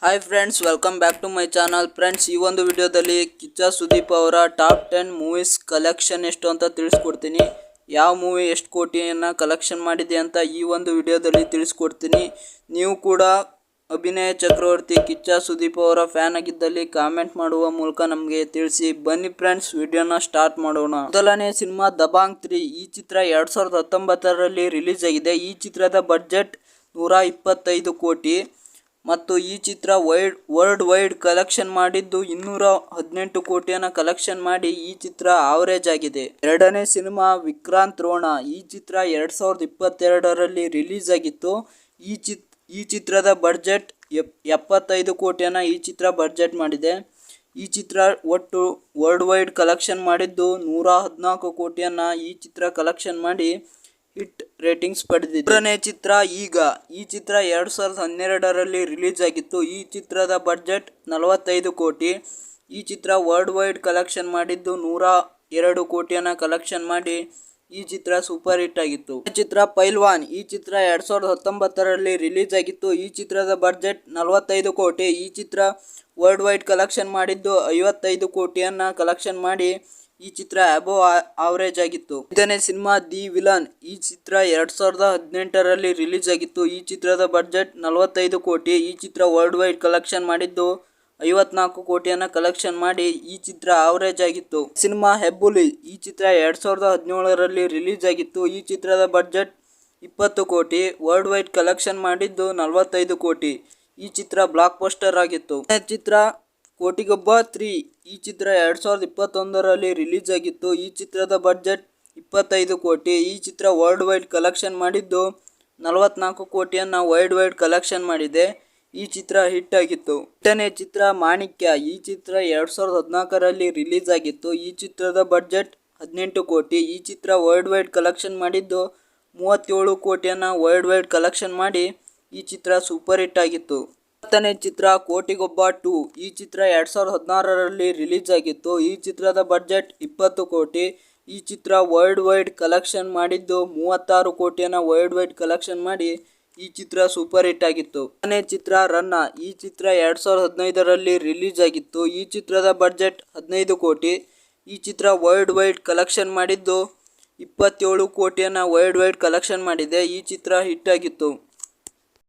Hi friends, welcome back to my channel. Friends, ಈ ಒಂದು ವಿಡಿಯೋದಲ್ಲಿ ಕಿಚ್ಚ ಸುದೀಪ್ ಅವರ ಟಾಪ್ 10 ಮೂವೀಸ್ ಕಲೆಕ್ಷನ್ ಎಷ್ಟು ಅಂತ ತಿಳಿಸ್ಕೊಡ್ತೀನಿ. ಯಾವ ಮೂವಿ ಎಷ್ಟು ಕೋಟಿಯನ್ನು ಕಲೆಕ್ಷನ್ ಮಾಡಿದೆ ಅಂತ ಈ ಒಂದು ವಿಡಿಯೋದಲ್ಲಿ ತಿಳಿಸ್ಕೊಡ್ತೀನಿ. ನೀವು ಕೂಡ ಅಭಿನಯ ಚಕ್ರವರ್ತಿ ಕಿಚ್ಚ ಸುದೀಪ್ ಅವರ ಫ್ಯಾನ್ ಆಗಿದ್ದಲ್ಲಿ ಕಾಮೆಂಟ್ ಮಾಡುವ ಮೂಲಕ ನಮಗೆ ತಿಳಿಸಿ. ಬನ್ನಿ ಫ್ರೆಂಡ್ಸ್, ವಿಡಿಯೋನ ಸ್ಟಾರ್ಟ್ ಮಾಡೋಣ. ಮೊದಲನೇ ಸಿನಿಮಾ ದಬಾಂಗ್ 3. ಈ ಚಿತ್ರ 2019ರಲ್ಲಿ ರಿಲೀಸ್ ಆಗಿದೆ. ಈ ಚಿತ್ರದ ಬಡ್ಜೆಟ್ 125 ಕೋಟಿ ಮತ್ತು ಈ ಚಿತ್ರ ವರ್ಲ್ಡ್ ವೈಡ್ ಕಲೆಕ್ಷನ್ ಮಾಡಿದ್ದು 218 ಕೋಟಿಯನ್ನು ಕಲೆಕ್ಷನ್ ಮಾಡಿ ಈ ಚಿತ್ರ ಆವರೇಜ್ ಆಗಿದೆ. ಎರಡನೇ ಸಿನಿಮಾ ವಿಕ್ರಾಂತ್ ರೋಣ. ಈ ಚಿತ್ರ 2022ರಲ್ಲಿ ರಿಲೀಸ್ ಆಗಿತ್ತು. ಈ ಚಿತ್ರದ ಬಡ್ಜೆಟ್ 75 ಕೋಟಿಯನ್ನು ಈ ಚಿತ್ರ ಬಡ್ಜೆಟ್ ಮಾಡಿದೆ. ಈ ಚಿತ್ರ ಒಟ್ಟು ವರ್ಲ್ಡ್ ವೈಡ್ ಕಲೆಕ್ಷನ್ ಮಾಡಿದ್ದು 114 ಕೋಟಿಯನ್ನು ಈ ಚಿತ್ರ ಕಲೆಕ್ಷನ್ ಮಾಡಿ ಹಿಟ್ ರೇಟಿಂಗ್ಸ್ ಪಡೆದಿದೆ. ಮೂರನೇ ಚಿತ್ರ ಈಗ. ಈ ಚಿತ್ರ 2012ರಲ್ಲಿ ರಿಲೀಸ್ ಆಗಿತ್ತು. ಈ ಚಿತ್ರದ ಬಡ್ಜೆಟ್ 45 ಕೋಟಿ. ಈ ಚಿತ್ರ ವರ್ಲ್ಡ್ ವೈಡ್ ಕಲೆಕ್ಷನ್ ಮಾಡಿದ್ದು 102 ಕೋಟಿಯನ್ನು ಕಲೆಕ್ಷನ್ ಮಾಡಿ ಈ ಚಿತ್ರ ಸೂಪರ್ ಹಿಟ್ ಆಗಿತ್ತು. ಚಿತ್ರ ಪೈಲ್ವಾನ್. ಈ ಚಿತ್ರ 2019ರಲ್ಲಿ ರಿಲೀಸ್ ಆಗಿತ್ತು. ಈ ಚಿತ್ರದ ಬಡ್ಜೆಟ್ 45 ಕೋಟಿ. ಈ ಚಿತ್ರ ವರ್ಲ್ಡ್ ವೈಡ್ ಕಲೆಕ್ಷನ್ ಮಾಡಿದ್ದು 55 ಕೋಟಿಯನ್ನು ಕಲೆಕ್ಷನ್ ಮಾಡಿ ಈ ಚಿತ್ರ ಅಬೋವ್ ಆವರೇಜ್ ಆಗಿತ್ತು. ಐದನೇ ಸಿನಿಮಾ ದಿ ವಿಲನ್. ಈ ಚಿತ್ರ 2018ರಲ್ಲಿ ರಿಲೀಸ್ ಆಗಿತ್ತು. ಈ ಚಿತ್ರದ ಬಡ್ಜೆಟ್ 45 ಕೋಟಿ. ಈ ಚಿತ್ರ ವರ್ಲ್ಡ್ ವೈಡ್ ಕಲೆಕ್ಷನ್ ಮಾಡಿದ್ದು 54 ಕೋಟಿಯನ್ನು ಕಲೆಕ್ಷನ್ ಮಾಡಿ ಈ ಚಿತ್ರ ಆವರೇಜ್ ಆಗಿತ್ತು. ಸಿನಿಮಾ ಹೆಬ್ಬುಲಿ. ಈ ಚಿತ್ರ 2017ರಲ್ಲಿ ರಿಲೀಸ್ ಆಗಿತ್ತು. ಈ ಚಿತ್ರದ ಬಡ್ಜೆಟ್ 20 ಕೋಟಿ. ವರ್ಲ್ಡ್ ವೈಡ್ ಕಲೆಕ್ಷನ್ ಮಾಡಿದ್ದು 45 ಕೋಟಿ. ಈ ಚಿತ್ರ ಬ್ಲಾಕ್ ಬಸ್ಟರ್ ಆಗಿತ್ತು. ಚಿತ್ರ ಕೋಟಿಗೊಬ್ಬ 3. ಈ ಚಿತ್ರ 2021ರಲ್ಲಿ ರಿಲೀಸ್ ಆಗಿತ್ತು. ಈ ಚಿತ್ರದ ಬಡ್ಜೆಟ್ 25 ಕೋಟಿ. ಈ ಚಿತ್ರ ವರ್ಲ್ಡ್ ವೈಡ್ ಕಲೆಕ್ಷನ್ ಮಾಡಿದ್ದು 44 ಕೋಟಿಯನ್ನು ವರ್ಲ್ಡ್ ವೈಡ್ ಕಲೆಕ್ಷನ್ ಮಾಡಿದೆ. ಈ ಚಿತ್ರ ಹಿಟ್ ಆಗಿತ್ತು. ಎಂಟನೇ ಚಿತ್ರ ಮಾಣಿಕ್ಯ. ಈ ಚಿತ್ರ 2014ರಲ್ಲಿ ರಿಲೀಸ್ ಆಗಿತ್ತು. ಈ ಚಿತ್ರದ ಬಡ್ಜೆಟ್ 18 ಕೋಟಿ. ಈ ಚಿತ್ರ ವರ್ಲ್ಡ್ ವೈಡ್ ಕಲೆಕ್ಷನ್ ಮಾಡಿದ್ದು 37 ಕೋಟಿಯನ್ನು ವರ್ಲ್ಡ್ ವೈಡ್ ಕಲೆಕ್ಷನ್ ಮಾಡಿ ಈ ಚಿತ್ರ ಸೂಪರ್ ಹಿಟ್ ಆಗಿತ್ತು. ಹತ್ತನೇ ಚಿತ್ರ ಕೋಟಿಗೊಬ್ಬ 2. ಈ ಚಿತ್ರ 2016ರಲ್ಲಿ ರಿಲೀಸ್ ಆಗಿತ್ತು. ಈ ಚಿತ್ರದ ಬಡ್ಜೆಟ್ 20 ಕೋಟಿ. ಈ ಚಿತ್ರ ವರ್ಲ್ಡ್ ವೈಡ್ ಕಲೆಕ್ಷನ್ ಮಾಡಿದ್ದು 36 ಕೋಟಿಯನ್ನು ವರ್ಲ್ಡ್ ವೈಡ್ ಕಲೆಕ್ಷನ್ ಮಾಡಿ ಈ ಚಿತ್ರ ಸೂಪರ್ ಹಿಟ್ ಆಗಿತ್ತು. ಹತ್ತನೇ ಚಿತ್ರ ರನ್ನ. ಈ ಚಿತ್ರ 2015ರಲ್ಲಿ ರಿಲೀಸ್ ಆಗಿತ್ತು. ಈ ಚಿತ್ರದ ಬಡ್ಜೆಟ್ 15 ಕೋಟಿ. ಈ ಚಿತ್ರ ವರ್ಲ್ಡ್ ವೈಡ್ ಕಲೆಕ್ಷನ್ ಮಾಡಿದ್ದು 27 ಕೋಟಿಯನ್ನು ವರ್ಲ್ಡ್ ವೈಡ್ ಕಲೆಕ್ಷನ್ ಮಾಡಿದೆ. ಈ ಚಿತ್ರ ಹಿಟ್ ಆಗಿತ್ತು.